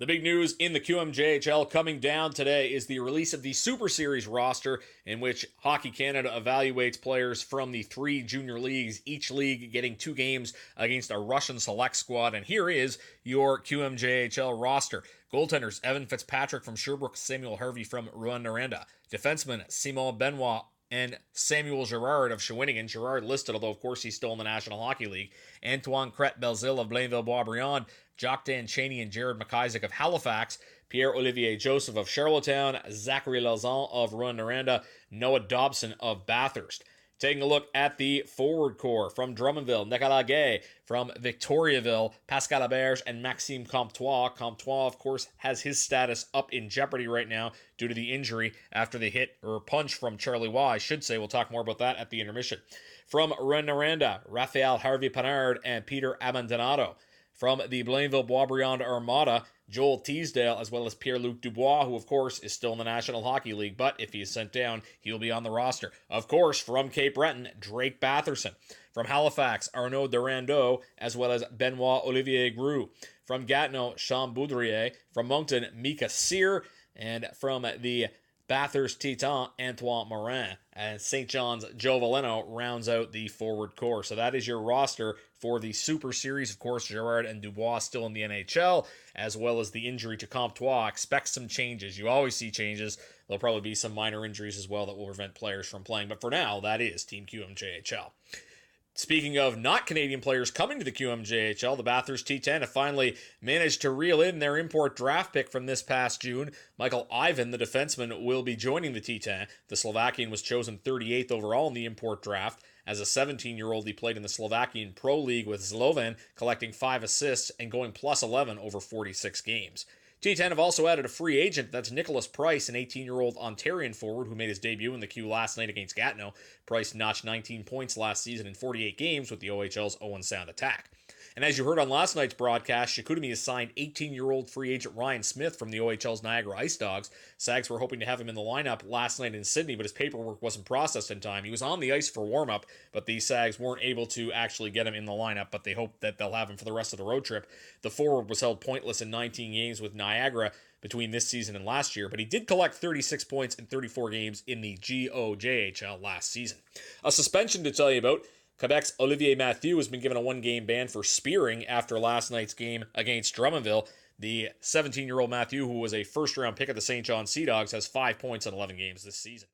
The big news in the QMJHL coming down today is the release of the Super Series roster, in which Hockey Canada evaluates players from the 3 junior leagues, each league getting 2 games against a Russian select squad. And here is your QMJHL roster. Goaltenders: Evan Fitzpatrick from Sherbrooke, Samuel Harvey from Rouyn-Noranda. Defensemen: Simon Benoit and Samuel Girard of Shawinigan. Girard listed, although of course he's still in the National Hockey League. Antoine Crête-Belzile of Blainville-Boisbriand. Jock Dan Cheney and Jared McIsaac of Halifax. Pierre-Olivier Joseph of Charlottetown. Zachary Lauzon of Rouyn-Noranda. Noah Dobson of Bathurst. Taking a look at the forward core: from Drummondville, Nicolas Gay; from Victoriaville, Pascal Auberge and Maxime Comtois. Comtois, of course, has his status up in jeopardy right now due to the injury after the hit or punch from Charlie Waugh, I should say. We'll talk more about that at the intermission. From Rouyn-Noranda, Raphael Harvey-Pinard and Peter Abandonado. From the Blainville-Boisbriand Armada, Joel Teasdale, as well as Pierre-Luc Dubois, who, of course, is still in the National Hockey League, but if he is sent down, he'll be on the roster. Of course, from Cape Breton, Drake Batherson. From Halifax, Arnaud Durando, as well as Benoit Olivier Groux. From Gatineau, Sean Boudrier. From Moncton, Mika Cyr. And from the Bathurst Titan, Antoine Morin. And St. John's, Joe Valeno rounds out the forward core. So that is your roster for the Super Series. Of course, Girard and Dubois still in the NHL, as well as the injury to Comtois. Expect some changes. You always see changes. There'll probably be some minor injuries as well that will prevent players from playing. But for now, that is Team QMJHL. Speaking of not Canadian players coming to the QMJHL, the Bathurst T10 have finally managed to reel in their import draft pick from this past June. Michael Ivan, the defenseman, will be joining the T10. The Slovakian was chosen 38th overall in the import draft. As a 17-year-old, he played in the Slovakian Pro League with Slovan, collecting 5 assists and going plus 11 over 46 games. T10 have also added a free agent. That's Nicholas Price, an 18-year-old Ontarian forward who made his debut in the Q last night against Gatineau. Price notched 19 points last season in 48 games with the OHL's Owen Sound attack. And as you heard on last night's broadcast, Chicoutimi has signed 18-year-old free agent Ryan Smith from the OHL's Niagara Ice Dogs. Sags were hoping to have him in the lineup last night in Sydney, but his paperwork wasn't processed in time. He was on the ice for warm-up, but the Sags weren't able to actually get him in the lineup, but they hope that they'll have him for the rest of the road trip. The forward was held pointless in 19 games with Niagara between this season and last year, but he did collect 36 points in 34 games in the QMJHL last season. A suspension to tell you about: Quebec's Olivier Mathieu has been given a 1-game ban for spearing after last night's game against Drummondville. The 17-year-old Mathieu, who was a first-round pick of the St. John Sea Dogs, has 5 points in 11 games this season.